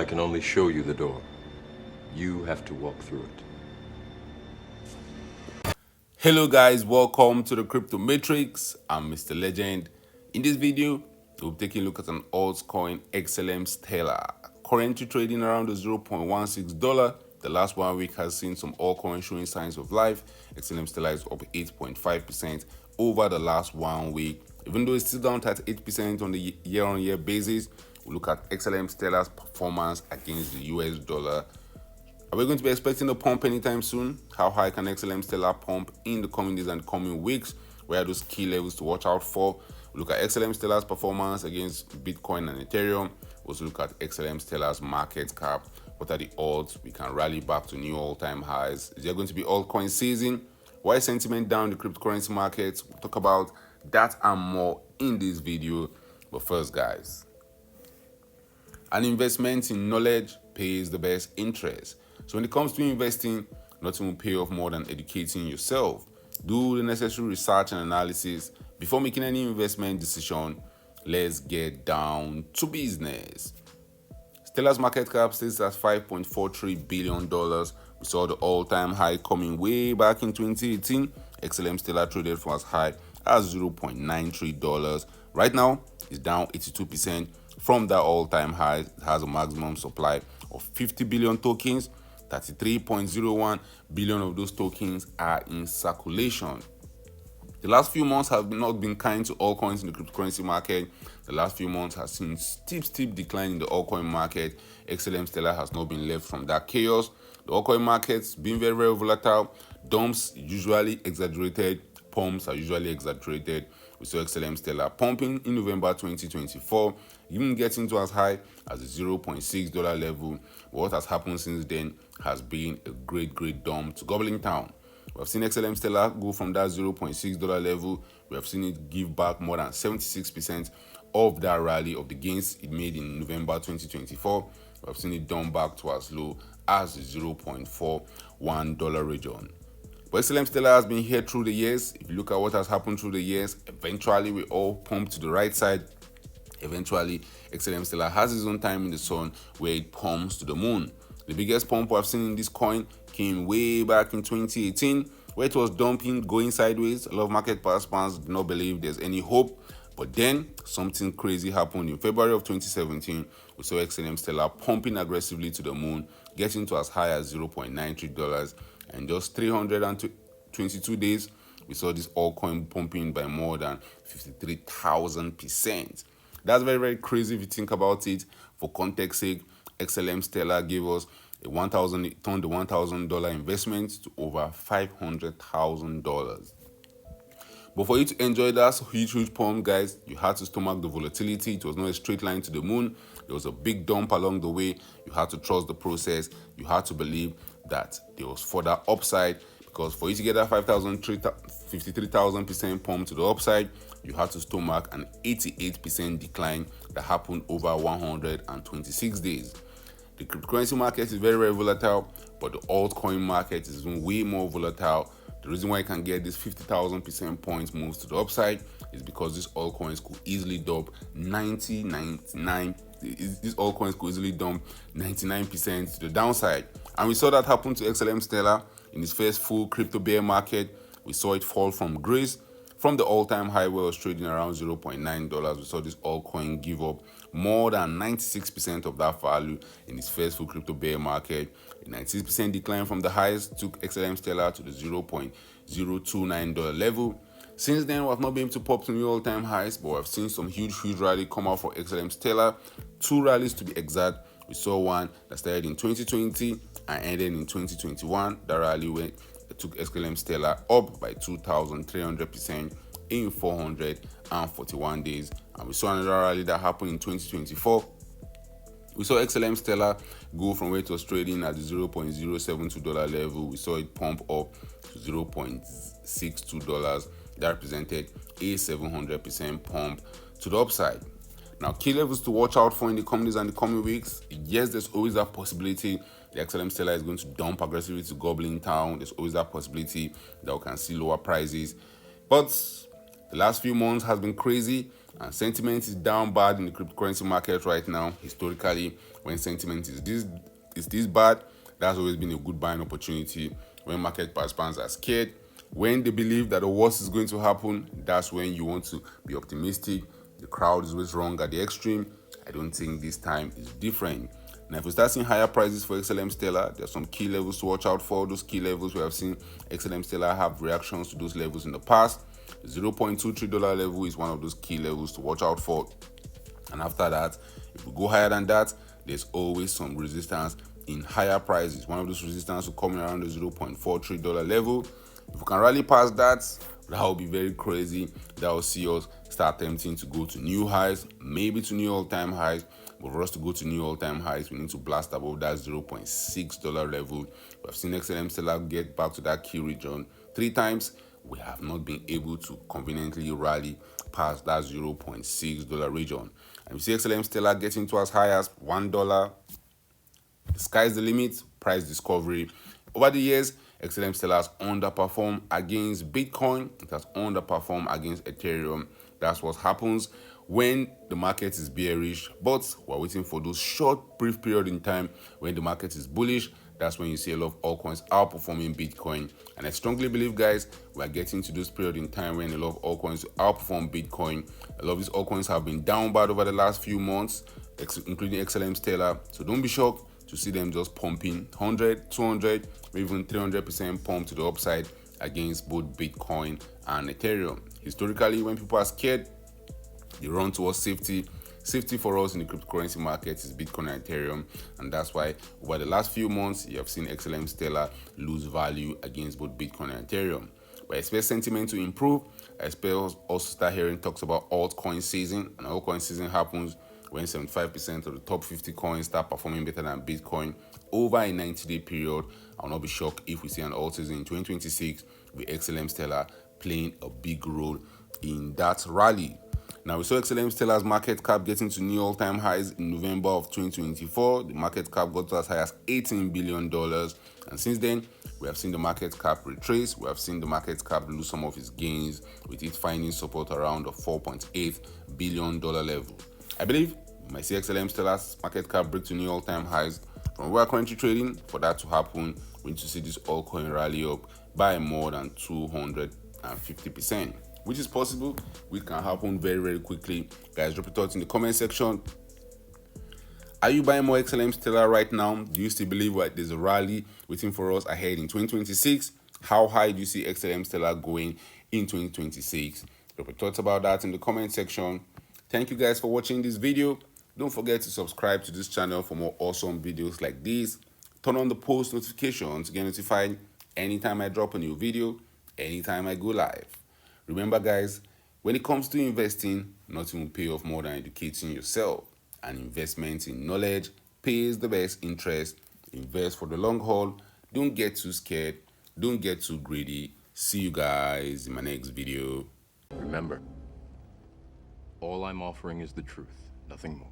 can only show you the door. You have to walk through it. Hello guys, welcome to the Crypto Matrix. I'm Mr. Legend. In this video, we'll be taking a look at an altcoin XLM Stellar. Currently trading around the $0.16. The last 1 week has seen some altcoins showing signs of life. XLM Stellar is up 8.5% over the last 1 week. Even though it's still down at 8% on the year-on-year basis, we look at XLM Stellar's performance against the US dollar. Are we going to be expecting a pump anytime soon? How high can XLM Stellar pump in the coming days and coming weeks? Where are those key levels to watch out for? We look at XLM Stellar's performance against Bitcoin and Ethereum. We also look at XLM Stellar's market cap. What are the odds we can rally back to new all-time highs? Is there going to be altcoin season? Why is sentiment down in the cryptocurrency markets? We'll talk about that and more in this video. But first, guys, an investment in knowledge pays the best interest. So when it comes to investing, nothing will pay off more than educating yourself. Do the necessary research and analysis before making any investment decision. Let's get down to business. Stellar's market cap stays at $5.43 billion. We saw the all-time high coming way back in 2018. XLM Stellar traded for as high as $0.93. Right now, it's down 82% from that all-time high. It has a maximum supply of 50 billion tokens. 33.01 billion of those tokens are in circulation. The last few months have not been kind to altcoins in the cryptocurrency market. The last few months has seen steep decline in the altcoin market. XLM Stellar has not been left from that chaos. The altcoin market's been very volatile. Dumps usually exaggerated. Pumps are usually exaggerated. We saw XLM Stellar pumping in November 2024, even getting to as high as the $0.6 level. What has happened since then has been a great dump to Goblin Town. We have seen XLM Stellar go from that $0.6 level. We have seen it give back more than 76% of that rally of the gains it made in November 2024. We have seen it dump back to as low as the $0.41 region. But XLM Stellar has been here through the years. If you look at what has happened through the years, eventually we all pump to the right side. Eventually, XLM Stellar has its own time in the sun where it pumps to the moon. The biggest pump I've seen in this coin came way back in 2018, where it was dumping, going sideways. A lot of market participants do not believe there's any hope. But then something crazy happened in February of 2017. We saw XLM Stellar pumping aggressively to the moon, getting to as high as $0.93. And just 322 days, we saw this altcoin pumping by more than 53,000%. That's very crazy if you think about it. For context sake, XLM Stellar gave us turned the $1,000 investment to over $500,000. But for you to enjoy that huge pump, guys, you had to stomach the volatility. It was not a straight line to the moon. There was a big dump along the way. You had to trust the process. You had to believe that there was further upside, because for you to get that 53,000% pump to the upside, you had to stomach an 88% decline that happened over 126 days. The cryptocurrency market is very volatile, but the altcoin market is even way more volatile. The reason why you can get this 50,000% points moves to the upside is because these altcoins could easily dump 99% to the downside. And we saw that happen to XLM Stellar in its first full crypto bear market. We saw it fall from grace. From the all-time high where it was trading around $0.9, we saw this altcoin give up more than 96% of that value in its first full crypto bear market. A 96% decline from the highs took XLM Stellar to the $0.029 level. Since then, we have not been able to pop to new all-time highs, but we have seen some huge rally come out for XLM Stellar. 2 rallies to be exact. We saw one that started in 2020 and ended in 2021. That rally took XLM Stellar up by 2,300% in 441 days. And we saw another rally that happened in 2024. We saw XLM Stellar go from where it was trading at the $0.072 level. We saw it pump up to $0.62. That represented a 700% pump to the upside. Now, key levels to watch out for in the coming days and the coming weeks. Yes, there's always that possibility the XLM Stellar is going to dump aggressively to Goblin Town. There's always that possibility that we can see lower prices. But the last few months has been crazy. And sentiment is down bad in the cryptocurrency market right now. Historically, when sentiment is this bad, that's always been a good buying opportunity. When market participants are scared, when they believe that the worst is going to happen, that's when you want to be optimistic. The crowd is always wrong at the extreme. I don't think this time is different. Now, if we start seeing higher prices for XLM Stellar, there's some key levels to watch out for. Those key levels, we have seen XLM Stellar have reactions to those levels in the past. The $0.23 level is one of those key levels to watch out for. And after that, if we go higher than that, there's always some resistance in higher prices. One of those resistance will come around the $0.43 level. If we can rally past that, that will be very crazy. That will see us start attempting to go to new highs, maybe to new all-time highs. But for us to go to new all-time highs, we need to blast above that $0.6 level. We have seen XLM Stellar get back to that key region 3 times. We have not been able to conveniently rally past that $0.6 region. And we see XLM Stellar getting to as high as $1. The sky's the limit, price discovery. Over the years, XLM Stellar has underperformed against Bitcoin. It has underperformed against Ethereum. That's what happens when the market is bearish, but we're waiting for those short, brief period in time when the market is bullish. That's when you see a lot of altcoins outperforming Bitcoin. And I strongly believe, guys, we're getting to this period in time when a lot of altcoins outperform Bitcoin. A lot of these altcoins have been down bad over the last few months, including XLM Stellar. So don't be shocked to see them just pumping 100, 200, or even 300% pump to the upside against both Bitcoin and Ethereum. Historically, when people are scared, they run towards safety. Safety for us in the cryptocurrency market is Bitcoin and Ethereum, and that's why over the last few months, you have seen XLM Stellar lose value against both Bitcoin and Ethereum. But I expect sentiment to improve. I expect also start hearing talks about altcoin season, and altcoin season happens when 75% of the top 50 coins start performing better than Bitcoin over a 90-day period. I'll not be shocked if we see an alt season in 2026 with XLM Stellar playing a big role in that rally. Now, we saw XLM Stellar's market cap getting to new all-time highs in November of 2024. The market cap got to as high as $18 billion. And since then, we have seen the market cap retrace. We have seen the market cap lose some of its gains, with it finding support around the $4.8 billion level. I believe we might see XLM Stellar's market cap break to new all-time highs. From where we're currently trading, for that to happen, we need to see this altcoin rally up by more than 250%. Which is possible, which can happen very, very quickly. Guys, drop your thoughts in the comment section. Are you buying more XLM Stellar right now? Do you still believe that there's a rally waiting for us ahead in 2026? How high do you see XLM Stellar going in 2026? Drop your thoughts about that in the comment section. Thank you guys for watching this video. Don't forget to subscribe to this channel for more awesome videos like this. Turn on the post notifications to get notified anytime I drop a new video, anytime I go live. Remember, guys, when it comes to investing, nothing will pay off more than educating yourself. And investment in knowledge pays the best interest. Invest for the long haul. Don't get too scared. Don't get too greedy. See you guys in my next video. Remember, all I'm offering is the truth, nothing more.